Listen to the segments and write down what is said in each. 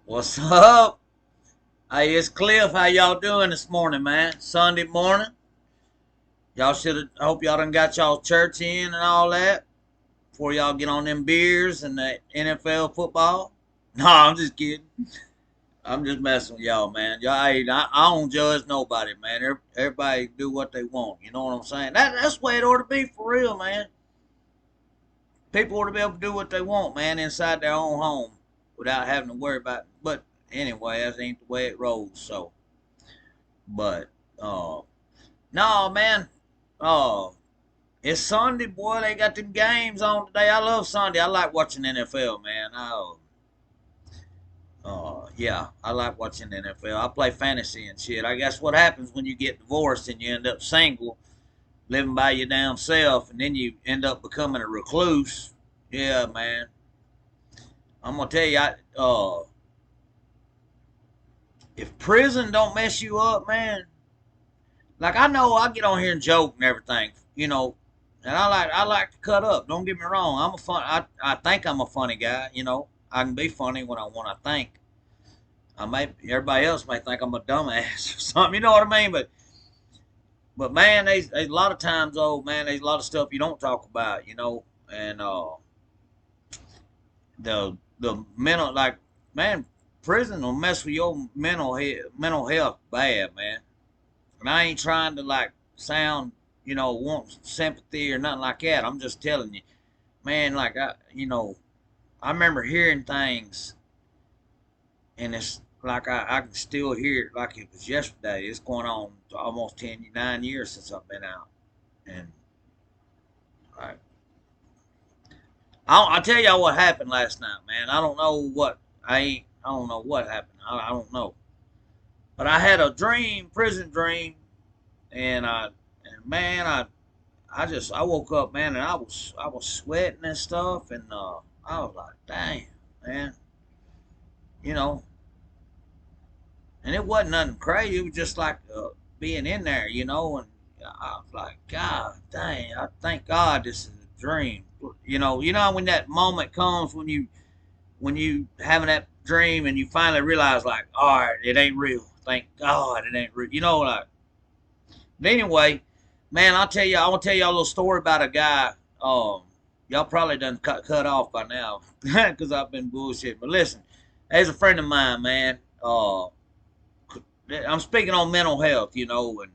What's up? Hey, it's Cliff. How y'all doing this morning, man? Sunday morning. Y'all should have. Hope y'all done got y'all church in and all that before y'all get on them beers and the NFL football. No, I'm just kidding. I'm just messing with y'all, man. Y'all, I don't judge nobody, man. Everybody do what they want. You know what I'm saying? That's the way it ought to be for real, man. People ought to be able to do what they want, man, inside their own home without having to worry about it. But anyway, that ain't the way it rolls. So, but no, man. Uh, it's Sunday, boy. They got them games on today. I love Sunday. I like watching NFL, man. Yeah, I like watching NFL. I play fantasy and shit. I guess what happens when you get divorced and you end up single, living by your damn self, and then you end up becoming a recluse. Yeah, man. I'm gonna tell you, if prison don't mess you up, man. Like I know I get on here and joke and everything, and I like to cut up. Don't get me wrong. I think I'm a funny guy. I can be funny when I want to think. Everybody else may think I'm a dumbass or something. You know what I mean? But man, there's a lot of times, oh man, there's a lot of stuff you don't talk about. And the mental, like, man, prison will mess with your mental health bad, man. And I ain't trying to like sound, want sympathy or nothing like that. I'm just telling you, man. Like I remember hearing things, and it's like I can still hear it like it was yesterday. It's going on almost 9 years since I've been out, and I, I'll tell y'all what happened last night, man. I don't know what I don't know what happened. I don't know, but I had a dream, prison dream, and man, I woke up, man, and I was sweating and stuff, and I was like, dang, man, you know, and it wasn't nothing crazy. It was just like being in there, and I was like, God, dang, I thank God this is a dream. You know when that moment comes when you having that dream and you finally realize like, all right, it ain't real. Thank God it ain't real. Like. But anyway, man, I want to tell y'all a little story about a guy. Y'all probably done cut off by now because I've been bullshit. But listen, there's a friend of mine, man. I'm speaking on mental health, and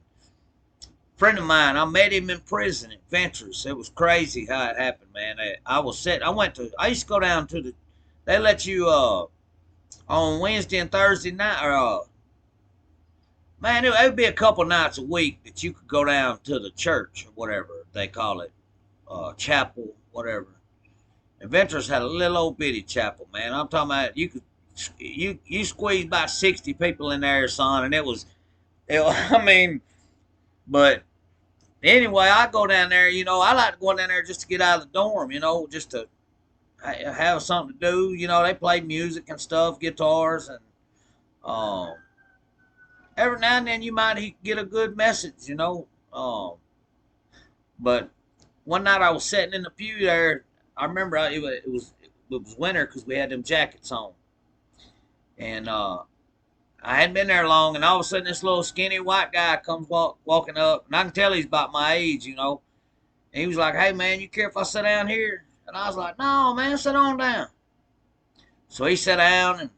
friend of mine, I met him in prison at Ventures. It was crazy how it happened, man. I used to go down to they let you, on Wednesday and Thursday night, or, man, it would be a couple nights a week that you could go down to the church or whatever they call it, chapel, whatever. Adventures had a little old bitty chapel, man. I'm talking about you squeezed about 60 people in there, son, and I mean, but anyway, I go down there. I like to go down there just to get out of the dorm. Just to have something to do. They play music and stuff, guitars, and um, every now and then you might get a good message. But one night I was sitting in the pew there. I remember it was winter because we had them jackets on, and I hadn't been there long, and all of a sudden this little skinny white guy comes walking up, and I can tell he's about my age. And he was like, "Hey man, you care if I sit down here?" And I was like, "No man, sit on down." So he sat down, and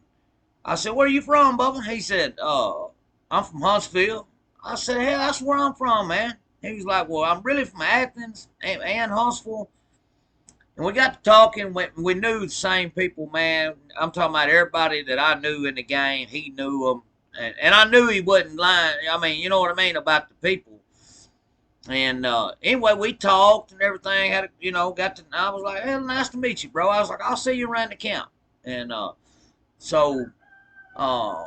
I said, "Where are you from, Bubba?" He said, "I'm from Huntsville." I said, "Hell, that's where I'm from, man." He was like, "Well, I'm really from Athens and Huntsville." And we got to talking. We knew the same people, man. I'm talking about everybody that I knew in the game. He knew them, and I knew he wasn't lying. I mean, you know what I mean about the people. And anyway, we talked and everything. Got to. I was like, "Hey, nice to meet you, bro." I was like, "I'll see you around the camp." And so, uh,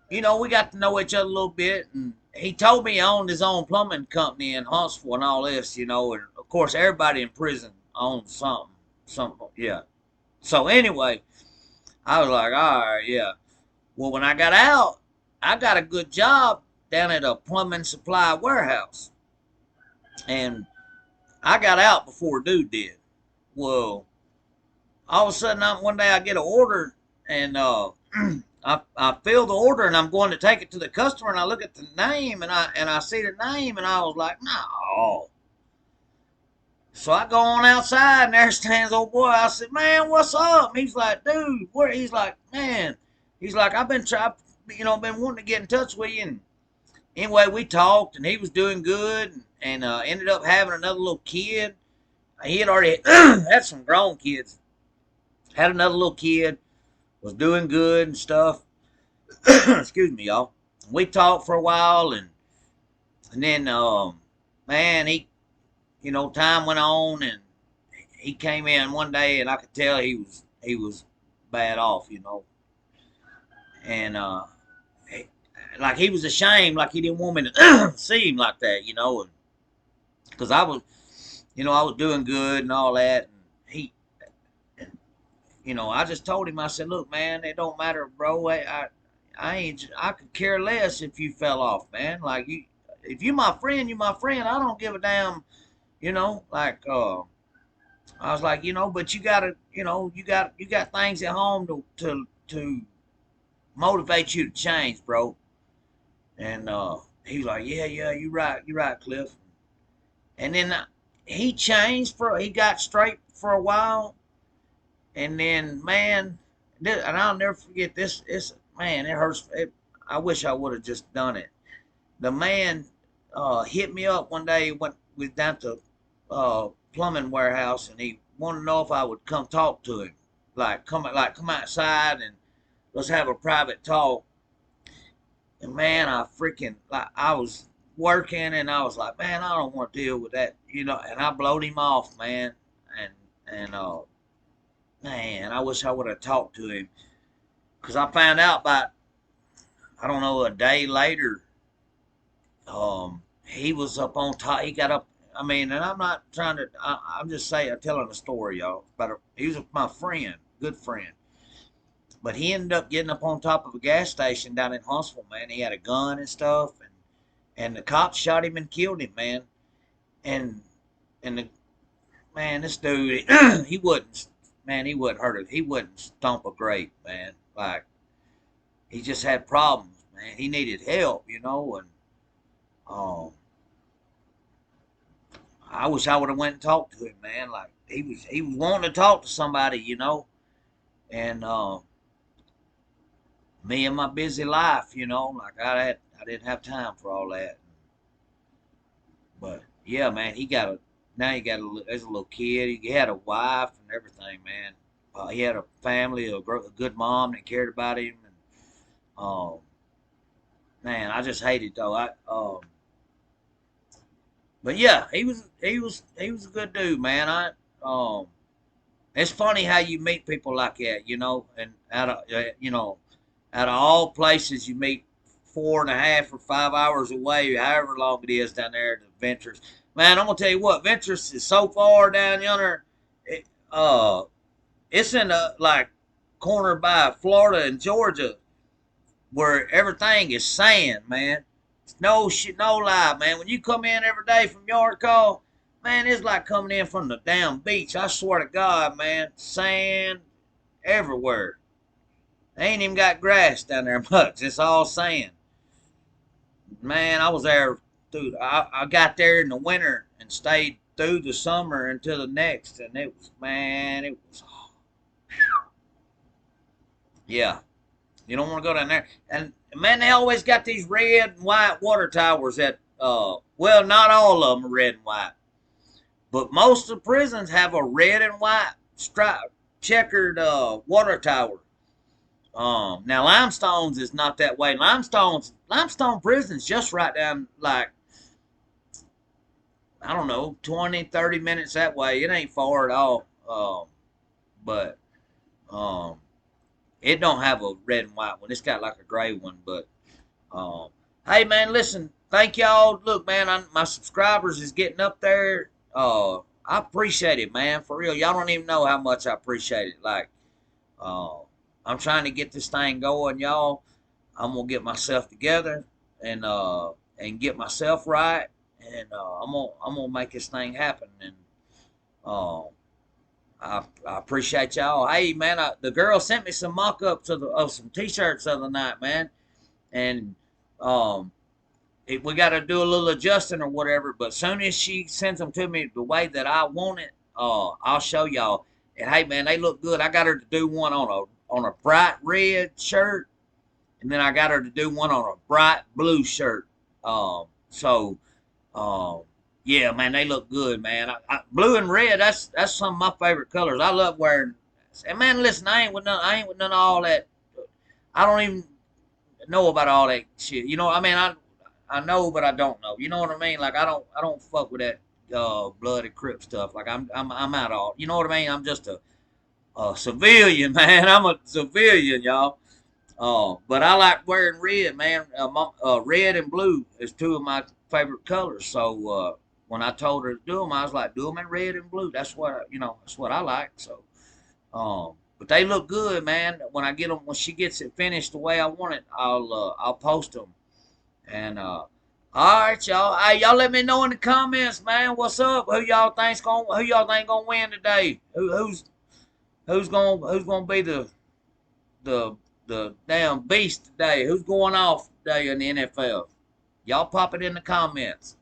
we got to know each other a little bit. And he told me he owned his own plumbing company in Huntsville and all this. And of course, everybody in prison owns something. Yeah. So anyway, I was like, all right, yeah. Well, when I got out, I got a good job down at a plumbing supply warehouse, and I got out before dude did. Well, all of a sudden, one day I get an order, and I fill the order and I'm going to take it to the customer, and I look at the name, and I see the name, and I was like, no. So I go on outside, and there stands old boy. I said, man, what's up? He's like, dude, where? He's like, man, he's like, I've been trying, been wanting to get in touch with you. And anyway, we talked, and he was doing good, and ended up having another little kid. He had already had some grown kids. Had another little kid, was doing good and stuff. Excuse me, y'all. We talked for a while, and then man, time went on, and he came in one day, and I could tell he was bad off, and like he was ashamed, like he didn't want me to see him like that, because I was doing good and all that, and I just told him, I said, look, man, it don't matter, bro. I could care less if you fell off, man. Like if you my friend, you my friend. I don't give a damn, like I was like, but you gotta, you got things at home to motivate you to change, bro. And he was like, yeah, you're right, Cliff. And then he got straight for a while, and then man, and I'll never forget this. Man, it hurts. I wish I would have just done it. The man hit me up one day. Went we down to plumbing warehouse, and he wanted to know if I would come talk to him, come outside and let's have a private talk. And man, I was working, and I was like, man, I don't want to deal with that, And I blowed him off, man. And man, I wish I would have talked to him, because I found out about, I don't know, a day later, he was up on top. He got up. I mean, and I'm not trying to. I'm just saying, I'm telling a story, y'all. But he was my friend, good friend. But he ended up getting up on top of a gas station down in Huntsville, man. He had a gun and stuff, and the cops shot him and killed him, man. And this dude, he wouldn't, man, he wouldn't hurt it. He wouldn't stomp a grape, man. Like, he just had problems, man. He needed help, and um, I wish I would have went and talked to him, man. Like, he was wanting to talk to somebody, and me and my busy life, like I didn't have time for all that. But yeah, man, there's a little kid. He had a wife and everything, man. He had a family, a good mom that cared about him, and man, I just hated though. But yeah, he was a good dude, man. It's funny how you meet people like that, and out of all places, you meet 4.5 or 5 hours away, however long it is down there to Ventures. Man, I'm gonna tell you what, Ventures is so far down yonder. It, uh, it's in a like corner by Florida and Georgia, where everything is sand, man. No shit, no lie, man. When you come in every day from yard call, man, it's like coming in from the damn beach. I swear to God, man, sand everywhere. They ain't even got grass down there much. It's all sand. Man, I was there, dude. I got there in the winter and stayed through the summer until the next, and it was, man, it was, yeah. You don't want to go down there. And man, they always got these red and white water towers at, well, not all of them are red and white, but most of the prisons have a red and white striped, checkered water tower. Now Limestone's is not that way. Limestone prison's just right down, like, I don't know, 20, 30 minutes that way. It ain't far at all. But um, it don't have a red and white one. It's got like a gray one. But hey, man, listen. Thank y'all. Look, man, my subscribers is getting up there. I appreciate it, man. For real, y'all don't even know how much I appreciate it. Like, uh, I'm trying to get this thing going, y'all. I'm gonna get myself together and get myself right, and I'm gonna make this thing happen. And uh, I appreciate y'all. Hey man, the girl sent me some mock-ups of some t-shirts the other night, man, and um, we got to do a little adjusting or whatever. But as soon as she sends them to me the way that I want it, I'll show y'all. And hey man, they look good. I got her to do one on a bright red shirt, and then I got her to do one on a bright blue shirt. So um, yeah, man, they look good, man. Blue and red, that's some of my favorite colors. I love wearing. And man, listen, I ain't with none of all that. I don't even know about all that shit. You know, I mean, I know, but I don't know. You know what I mean? Like I don't fuck with that blood and crip stuff. Like I'm out all. You know what I mean? I'm just a civilian, man. I'm a civilian, y'all. But I like wearing red, man. Red and blue is two of my favorite colors. So when I told her to do them, I was like, do them in red and blue. That's what that's what I like. So, but they look good, man. When I get them, when she gets it finished the way I want it, I'll post them. And all right, y'all. Hey, y'all, let me know in the comments, man. What's up? Who y'all think gonna win today? Who's gonna be the the damn beast today? Who's going off today in the NFL? Y'all pop it in the comments.